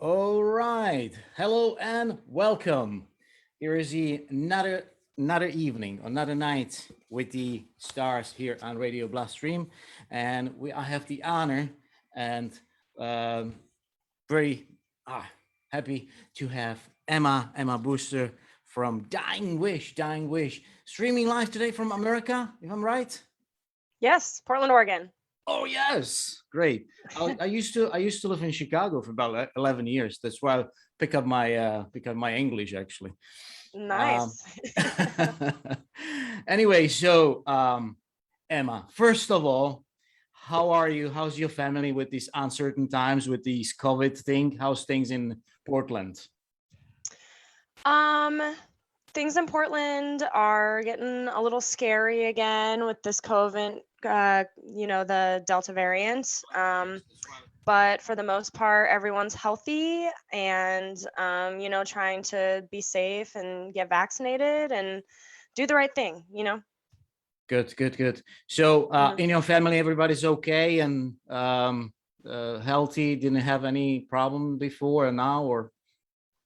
All right. Hello and welcome. Here is another evening, another night with the stars here on Radio Bloodstream, and I have the honor and um, very happy to have Emma Booster from Dying Wish, streaming live today from America. If I'm right. Yes, Portland, Oregon. Oh yes, great. I used to live in Chicago for about 11 years. That's why I pick up my English actually. Um, Nice. anyway, so Emma, first of all, how are you? How's your family with these uncertain times with these COVID thing? How's things in Portland? Um, Things in Portland are getting a little scary again with this COVID, the Delta variant. But for the most part, everyone's healthy and, trying to be safe and get vaccinated and do the right thing. Good, good, good. So Mhm. in your family, everybody's okay and healthy. Didn't have any problem before and now, or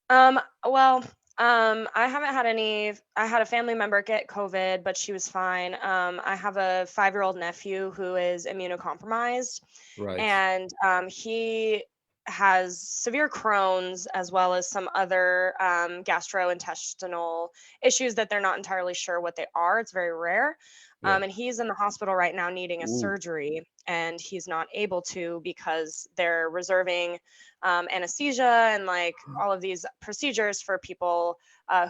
Well, I haven't had any. I had a family member get COVID, but she was fine. I have a 5-year-old nephew who is immunocompromised, right? and he has severe Crohn's as well as some other gastrointestinal issues that they're not entirely sure what they are. It's very rare. Yeah. And he's in the hospital right now needing a Ooh. surgery, and he's not able to because they're reserving anesthesia and like all of these procedures for people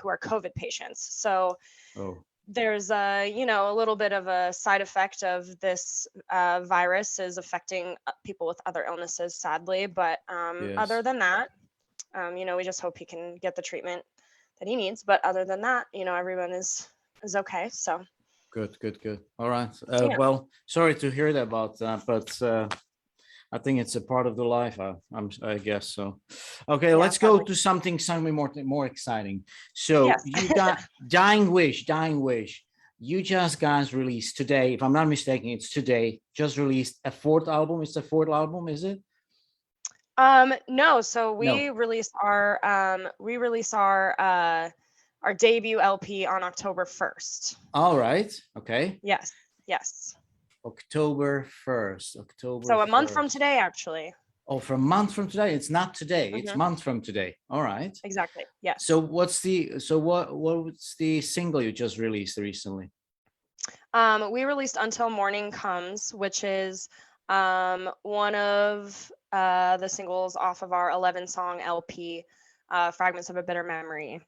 who are COVID patients. So Oh, there's a little bit of a side effect of this virus is affecting people with other illnesses, sadly. But other yes. than that, we just hope he can get the treatment that he needs. But other than that, everyone is okay. So Good, good, good. All right. yeah, Well, sorry to hear that about that, but I think it's a part of the life. I guess so. Okay, yeah, let's go sadly, to something more exciting. So yes. you got Dying Wish. You just guys released today, if I'm not mistaken, it's today. Just released a fourth album. It's the fourth album, is it? No, so No. we release our debut LP on October 1st. All right. Okay. Yes, yes. October 1st. October So a month from 1st. today, actually. Oh, for a month from today. It's not today. It's Hmm. month from today. All right. Exactly. Yes. So what's the single you just released recently? We released Until Morning Comes, which is one of the singles off of our 11-song LP, Fragments of a Bitter Memory.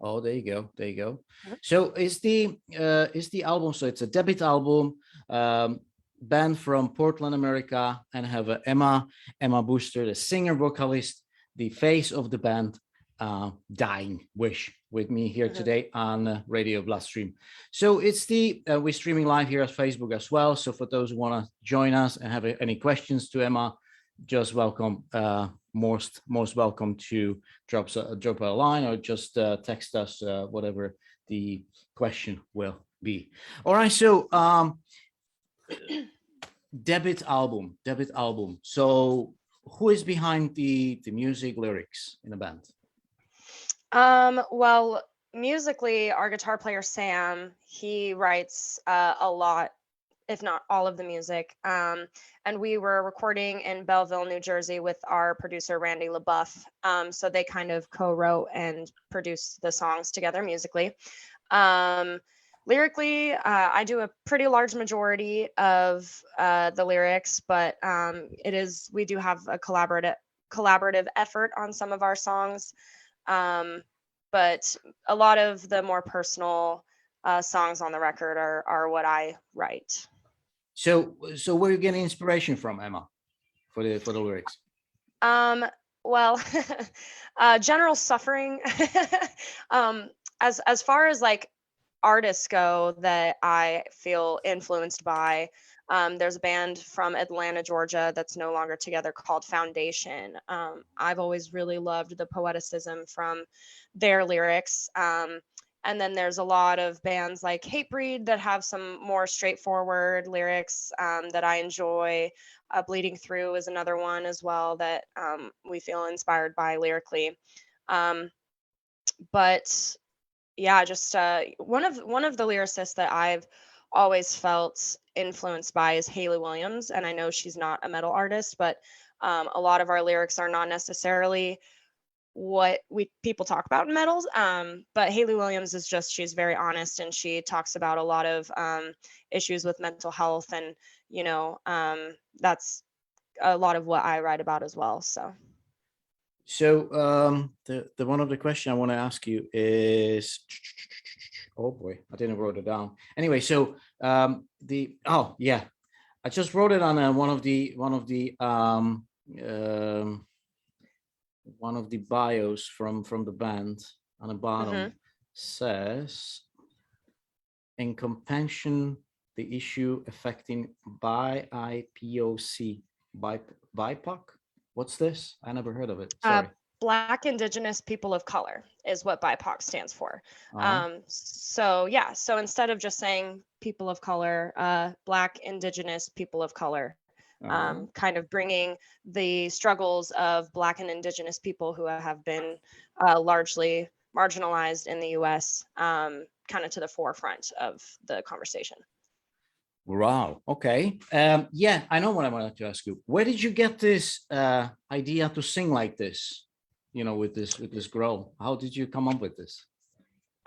Oh, there you go. There you go. Mhm. So is the album, so it's a debut album, band from Portland, America, and have Emma Booster, the singer vocalist, the face of the band, Dying Wish, with me here Mhm. today on Radio Bloodstream. So it's the we're streaming live here at Facebook as well. So for those who want to join us and have any questions to Emma, just welcome. Most welcome to drop a line or just text us whatever the question will be. All right, so debut album. So who is behind the music lyrics in the band? Well, musically, our guitar player Sam, he writes a lot, if not all of the music. And we were recording in Belleville, New Jersey with our producer Randy LaBeouf. So they kind of co-wrote and produced the songs together musically. Um, Lyrically, I do a pretty large majority of the lyrics, but we do have a collaborative effort on some of our songs. Um, but a lot of the more personal songs on the record are what I write. So where are you getting inspiration from, Emma, for the lyrics? Um, well, general suffering. um, as far as like artists go that I feel influenced by, there's a band from Atlanta, Georgia that's no longer together called Foundation. I've always really loved the poeticism from their lyrics. And then there's a lot of bands like Hatebreed that have some more straightforward lyrics that I enjoy. Bleeding Through is another one as well that we feel inspired by lyrically. Um, but yeah, just one of the lyricists that I've always felt influenced by is Haley Williams, and I know she's not a metal artist, but a lot of our lyrics are not necessarily what we people talk about in metals. But Haley Williams is just she's very honest, and she talks about a lot of issues with mental health, and that's a lot of what I write about as well. So. So the one of the question I want to ask you is, oh boy, I didn't wrote it down. Anyway, so the oh yeah, I just wrote it on um, one of the bios from the band. On the Hmm. bottom says, in compassion, the issue affecting BIPOC, BIPOC. What's this? I never heard of it. Uh, Sorry. Black Indigenous People of Color is what BIPOC stands for. Uh-huh. So yeah, so instead of just saying people of color, Black Indigenous People of Color, Uh-huh. kind of bringing the struggles of Black and Indigenous people who have been largely marginalized in the U.S. Kind of to the forefront of the conversation. Wow. Okay. Yeah, I know what I wanted to ask you. Where did you get this idea to sing like this? With this girl. How did you come up with this?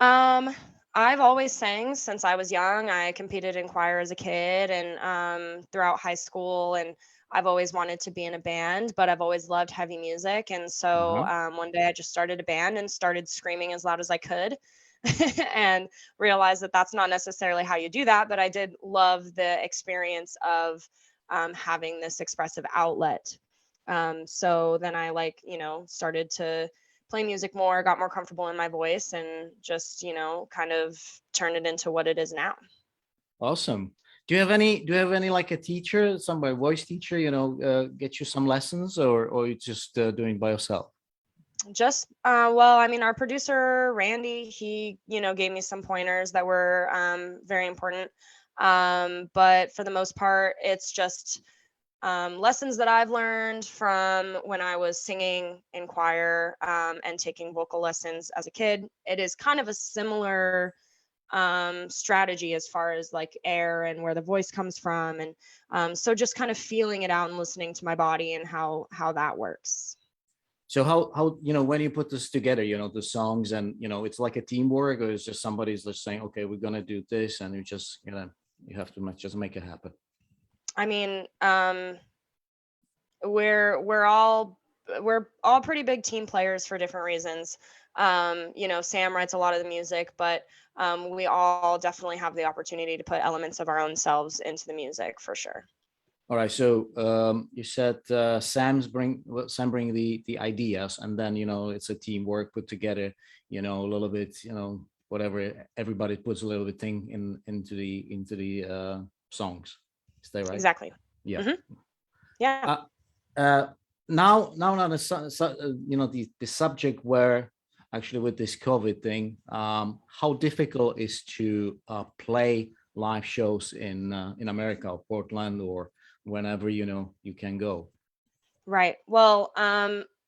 Um, I've always sang since I was young. I competed in choir as a kid and throughout high school, and I've always wanted to be in a band, but I've always loved heavy music. And so Uh-huh. one day I just started a band and started screaming as loud as I could and realized that that's not necessarily how you do that. But I did love the experience of having this expressive outlet. So then I started to play music more, got more comfortable in my voice, and just, kind of turned it into what it is now. Awesome. Do you have any like a teacher, somebody voice teacher, get you some lessons, or you just doing by yourself? Just, well, I mean, our producer, Randy, he, gave me some pointers that were very important. But for the most part, it's just lessons that I've learned from when I was singing in choir and taking vocal lessons as a kid. It is kind of a similar strategy as far as like air and where the voice comes from, and so just kind of feeling it out and listening to my body and how that works. So how when you put this together, the songs, and it's like a teamwork, or it's just somebody's just saying, okay, we're gonna do this, and you have to just make it happen. I mean, we're all pretty big team players for different reasons. Sam writes a lot of the music, but we all definitely have the opportunity to put elements of our own selves into the music for sure. All right. So you said Sam bring the ideas, and then it's a teamwork put together. A little bit. Whatever everybody puts a little bit thing into the songs. Is that right? Exactly. Yeah. Hmm. Yeah. Uh, uh, now on the subject where actually with this COVID thing, how difficult is to play live shows in America or Portland or whenever you can go. Right. Well,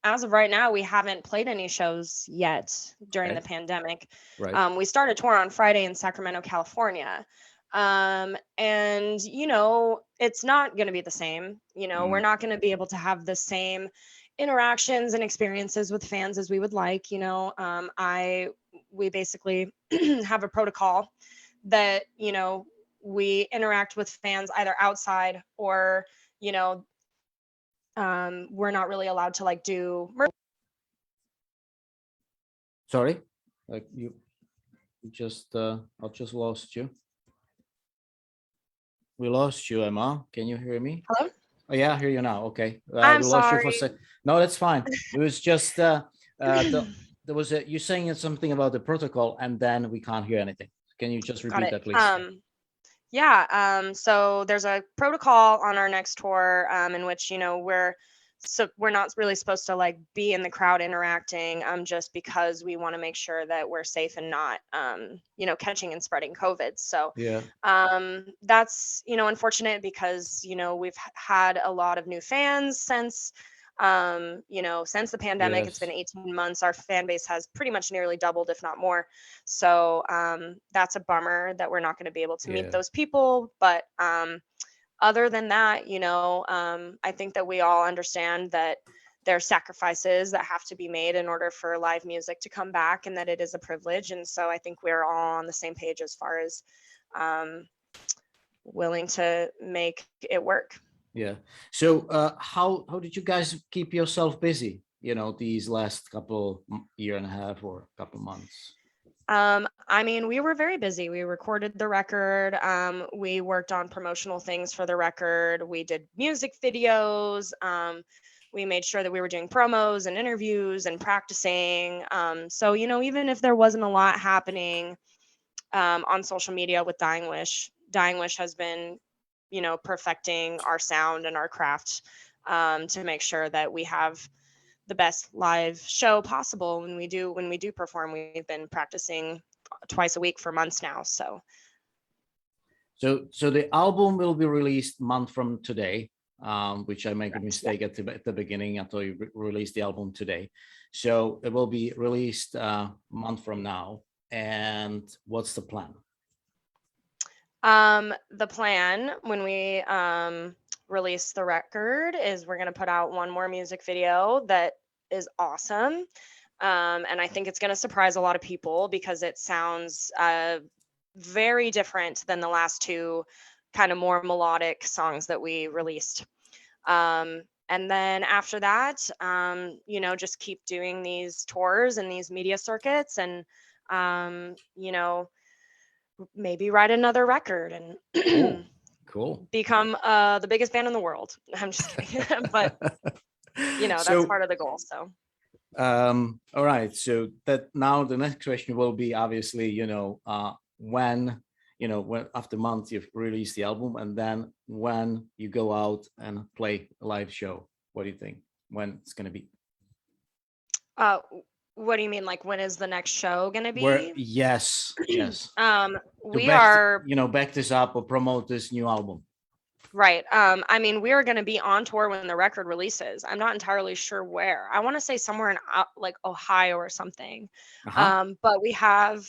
as of right now, we haven't played any shows yet during the Okay. pandemic. Right. We start a tour on Friday in Sacramento, California. And, it's not going to be the same. We're Mm. not going to be able to have the same interactions and experiences with fans as we would like. We basically have a protocol that, we interact with fans either outside or, you know, we're not really allowed to like do Sorry, like you just I just lost you. We lost you, Emma. Can you hear me? hello. Oh yeah, I hear you now. Okay, I'm we lost you for a sorry. sec. No, that's fine. It was just there was you saying something about the protocol, and then we can't hear anything. Can you just Got repeat it. that, please? Yeah, so there's a protocol on our next tour in which we're so we're not really supposed to like be in the crowd interacting, just because we want to make sure that we're safe and not, catching and spreading COVID. So Yeah. that's, unfortunate because, we've had a lot of new fans since, since the pandemic. It's been Yes. 18 months. Our fan base has pretty much nearly doubled, if not more. So that's a bummer that we're not going to be able to meet Yeah. those people. But other than that, I think that we all understand that there are sacrifices that have to be made in order for live music to come back, and that it is a privilege. And so I think we're all on the same page as far as um, willing to make it work. Yeah. So how did you guys keep yourself busy, these last year and a half or couple months? I mean, we were very busy. We recorded the record. We worked on promotional things for the record. We did music videos. We made sure that we were doing promos and interviews and practicing. So, even if there wasn't a lot happening on social media with Dying Wish has been, perfecting our sound and our craft, to make sure that we have the best live show possible. When we do perform, we've been practicing twice a week for months now. So So the album will be released month from today, which I make a mistake at the beginning. I thought you released the album today. So it will be released month from now. And what's the plan? the plan when we release the record is we're going to put out one more music video that is awesome. And I think it's going to surprise a lot of people because it sounds very different than the last two kind of more melodic songs that we released. And then after that, just keep doing these tours and these media circuits, and maybe write another record and Cool. become the biggest band in the world. I'm just kidding. But that's So part of the goal. So all right. So that now the next question will be obviously, when after a month you've released the album, and then when you go out and play a live show, what do you think? When it's gonna be? uh what do you mean, like when is the next show gonna Where be? yes. To We are back this up or promote this new album. right. I mean, we are going to be on tour when the record releases. I'm not entirely sure where. I want to say somewhere in like Ohio or something. But we have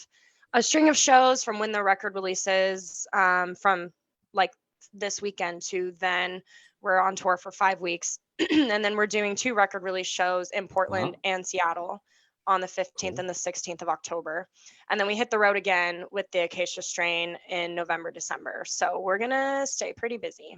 a string of shows from when the record releases, from like this weekend to then. We're on tour for 5 weeks, and then we're doing two record release shows in Portland and Seattle on the 15th Cool. and the 16th of October. And then we hit the road again with the Acacia Strain in November, December. So we're going to stay pretty busy.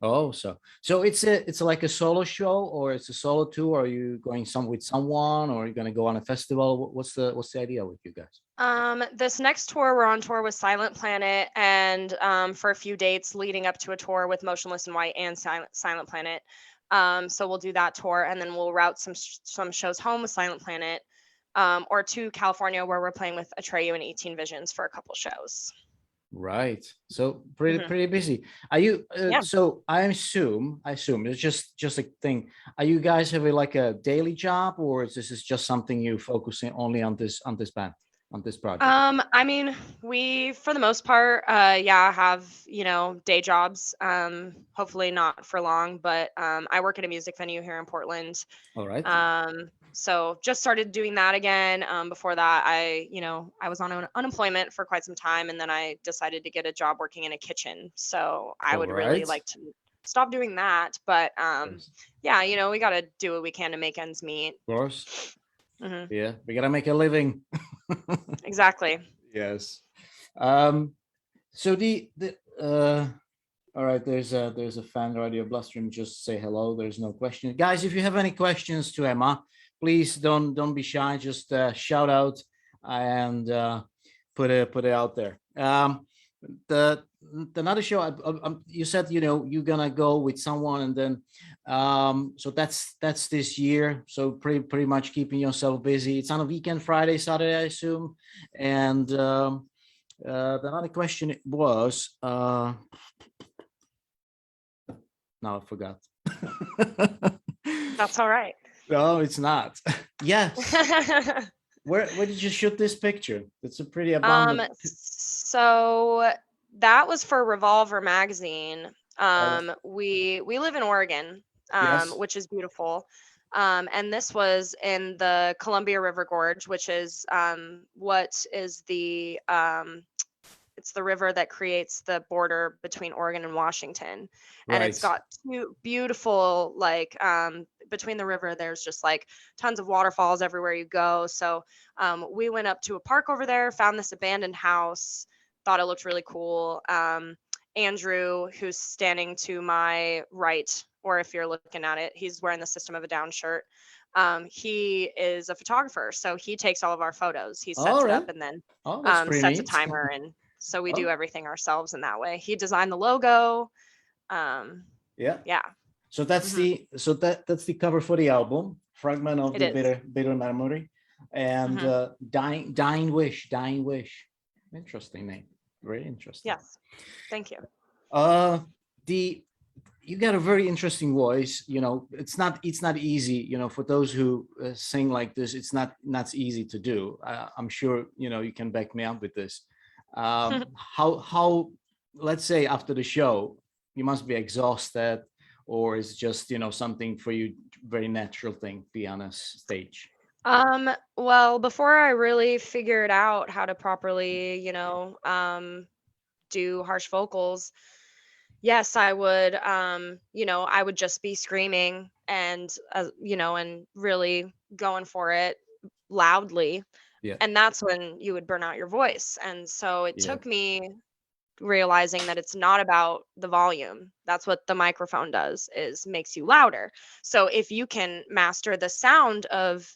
Oh, so it's like a solo show, or it's a solo tour? Or are you going with someone, or are you going to go on a festival? What's the idea with you guys? This next tour, we're on tour with Silent Planet, and for a few dates leading up to a tour with Motionless in White and Silent Planet. So we'll do that tour, and then we'll route some shows home with Silent Planet, or to California, where we're playing with Atreyu and 18 Visions for a couple shows. Right. So pretty busy. Are you? Yeah. So I assume it's just a thing. Are you guys having like a daily job, or is this just something you focusing only on this band, on this project? I mean, we for the most part, have day jobs. Hopefully not for long, but I work at a music venue here in Portland. All right. So just started doing that again. Before that, I was on unemployment for quite some time, and then I decided to get a job working in a kitchen. So I would really like to stop doing that, but yes. we got to do what we can to make ends meet. Of course. Mm-hmm. Yeah, we gotta make a living. Exactly. Yes. So all right, there's a fan radio Bloodstream. Just say hello. There's no question, guys. If you have any questions to Emma, please don't be shy. Just shout out and put it out there. The another show, you said you're gonna go with someone, and then so that's this year. So pretty much keeping yourself busy. It's on a weekend, Friday, Saturday, I assume. And the other question was now I forgot. That's all right. No, it's not. Yes. Where did you shoot this picture? It's a pretty abundant. So that was for Revolver magazine. All right. We live in Oregon, Yes. which is beautiful. And this was in the Columbia River Gorge, which is what is the it's the river that creates the border between Oregon and Washington. And it's Right. got two beautiful, like, between the river, there's just like tons of waterfalls everywhere you go. So we went up to a park over there, found this abandoned house, thought it looked really cool. Andrew, who's standing to my right, or if you're looking at it, he's wearing the System of a Down shirt. He is a photographer, so he takes all of our photos. He All sets it right. up and then Oh, that's pretty sets a neat. timer, and so we do Oh, everything ourselves in that way. He designed the logo. Um, yeah. yeah, So that's hmm that's the cover for the album, Fragment of it the is. Bitter Memory, and Hmm Dying Wish. Interesting name. Very interesting. Yes, thank you. Uh, the you got a very interesting voice. You know, it's not easy. You know, for those who sing like this, it's not easy to do. I'm sure you know you can back me up with this. How let's say after the show, you must be exhausted, or it's just you know something for you very natural thing be on a stage. Well, before I really figured out how to properly, do harsh vocals, yes, I would, I would just be screaming and, and really going for it loudly. Yeah, And that's when you would burn out your voice. And so it yeah, took me realizing that it's not about the volume. That's what the microphone does, is makes you louder. So if you can master the sound of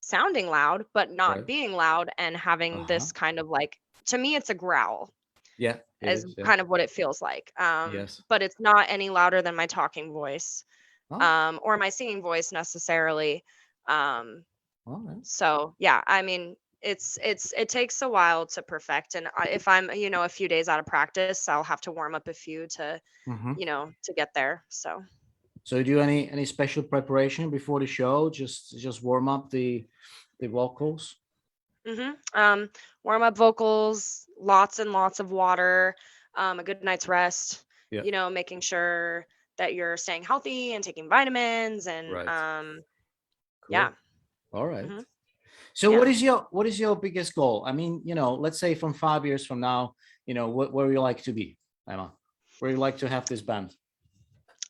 sounding loud but not right. being loud and having Uh-huh. this kind of like, to me it's a growl, Yeah, it is is. Yeah. kind of what it feels like. Yes. But it's not any louder than my talking voice, Oh, or my singing voice necessarily. Um, all right. so yeah, I mean, it takes a while to perfect, and if I'm, a few days out of practice, I'll have to warm up a few to, Mm-hmm. to get there. So So do you do any special preparation before the show? Just warm up the vocals. hmm warm up vocals, lots and lots of water, a good night's rest, Yeah. making sure that you're staying healthy and taking vitamins, and Right. yeah. Cool. All right. hmm So yeah. what is your biggest goal? I mean, you know, let's say from 5 years from now, you know, where you like to be, Emma? Where you like to have this band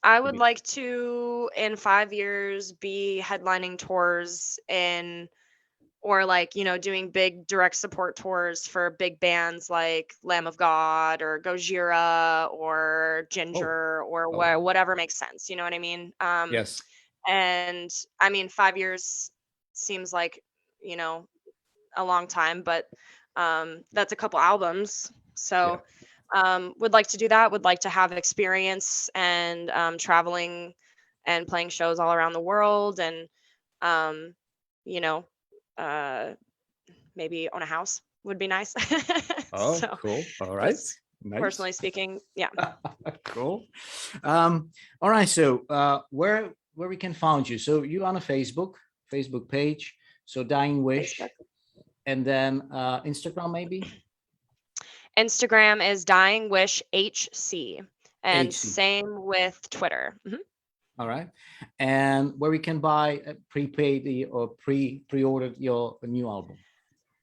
I to would be? like to, in 5 years, be headlining tours in, or like, doing big direct support tours for big bands like Lamb of God or Gojira or Oh, Ginger, or oh, whatever makes sense. You know what I mean? yes. And I mean, 5 years seems like, you know, a long time, but that's a couple albums. Yeah. So would like to do that, would like to have experience and traveling and playing shows all around the world, and um, you know, uh, maybe own a house would be nice. Oh, So cool. All right. just Nice. personally speaking, yeah. Cool. All right. So where we can find you? So you on a Facebook page. So Dying Wish, Facebook. and then Instagram maybe. Instagram is Dying Wish HC, and HC. same with Twitter. All right. And where we can buy prepaid or pre-ordered your new album.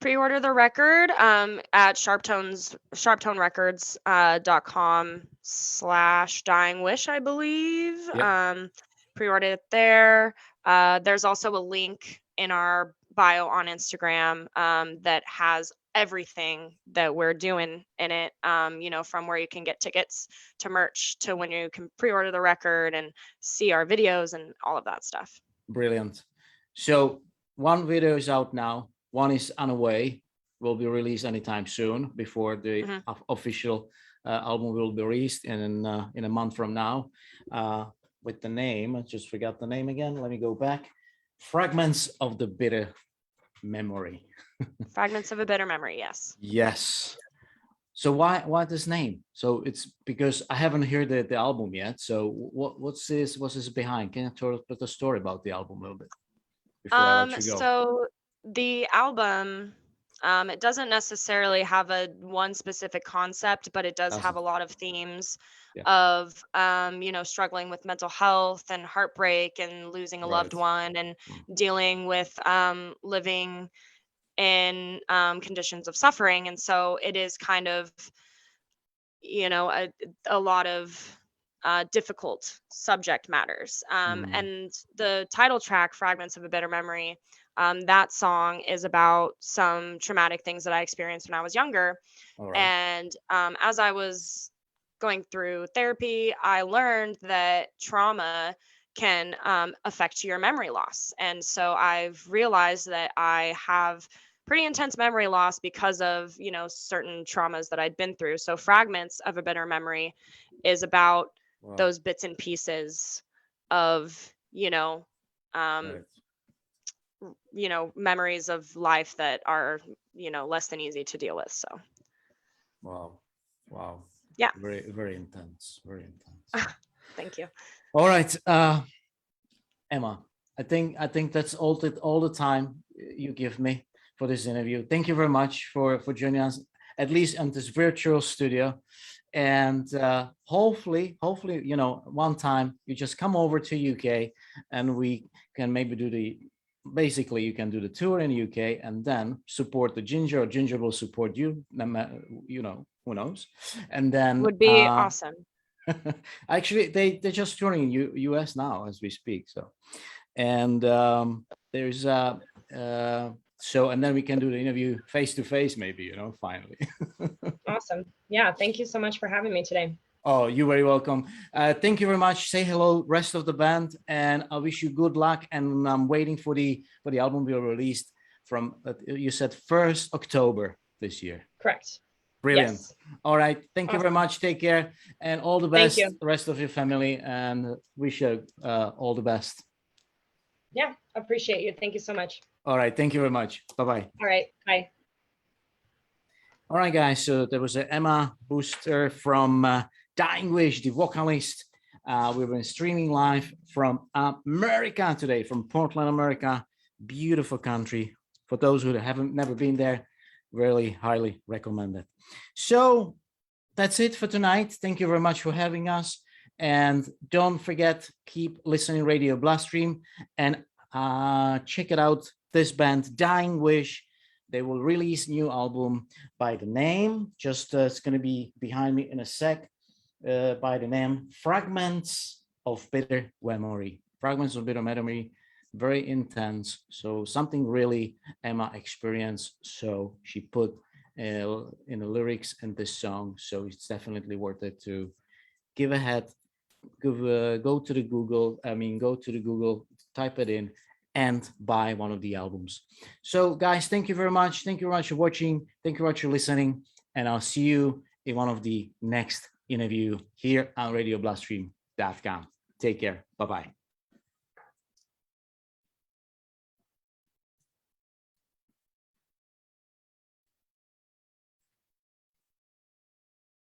Pre-order the record at sharptonerecords.com/dying wish, I believe. Yeah. Pre-order it there. There's also a link in our bio on Instagram that has everything that we're doing in it, from where you can get tickets to merch to when you can pre-order the record and see our videos and all of that stuff. Brilliant. So one video is out now. One is on the way. Will be released anytime soon before the Mhm. official album will be released in a month from now. With the name, I just forgot the name again. Let me go back. Fragments of the Bitter Memory. Fragments of a Bitter Memory, yes. Yes. So why this name? So it's because I haven't heard the album yet. So what's this behind? Can you tell us the story about the album a little bit before I let you go? So the album, it doesn't necessarily have a one specific concept, but it does have Doesn't. a lot of themes Yeah. of, struggling with mental health and heartbreak and losing a loved Right. one and Mm. dealing with living in conditions of suffering. And so it is kind of, a lot of difficult subject matters. Mm. And the title track, Fragments of a Bitter Memory, that song is about some traumatic things that I experienced when I was younger. All right. And as I was going through therapy, I learned that trauma can affect your memory loss. And so I've realized that I have pretty intense memory loss because of, certain traumas that I'd been through. So Fragments of a Bitter Memory is about Wow. those bits and pieces of, um, Right. memories of life that are, less than easy to deal with. So Wow. Wow. yeah. Very, very intense. Very intense. Thank you. All right. Emma, I think that's all the time you give me for this interview. Thank you very much for joining us, at least in this virtual studio. And hopefully, one time you just come over to UK and we can maybe basically you can do the tour in UK and then support the Ginger, or Ginger will support you, who knows. And then Would be awesome. actually they're just touring in US now as we speak. So and there's so and then we can do the interview face to face, maybe, finally. Awesome. Yeah. Thank you so much for having me today. Oh, you're very welcome. Thank you very much. Say hello, rest of the band, and I wish you good luck. And I'm waiting for the album to be released from you said 1st October this year. Correct. Brilliant. Yes. All right. Thank you very Awesome. much. Take care and all the Thank best, you. the rest of your family, and wish you all the best. Yeah. Appreciate you. Thank you so much. All right. Thank you very much. Bye-bye. All right. Bye. All right, guys. So there was Emma Boster from Dying Wish, the vocalist. We've been streaming live from America today, from Portland, America. Beautiful country. For those who haven't never been there, really highly recommend it. So that's it for tonight. Thank you very much for having us. And don't forget, keep listening Radio Bloodstream and check it out. This band, Dying Wish. They will release new album by the name, just it's going to be behind me in a sec, by the name Fragments of Bitter Memory. Fragments of Bitter Memory, very intense. So something really Emma experienced. So she put in the lyrics in this song. So it's definitely worth it to give a head, go to the Google, type it in, and buy one of the albums. So guys, thank you very much. Thank you very much for watching. Thank you very much for listening. And I'll see you in one of the next interview here on RadioBloodstream.com. Take care. Bye-bye.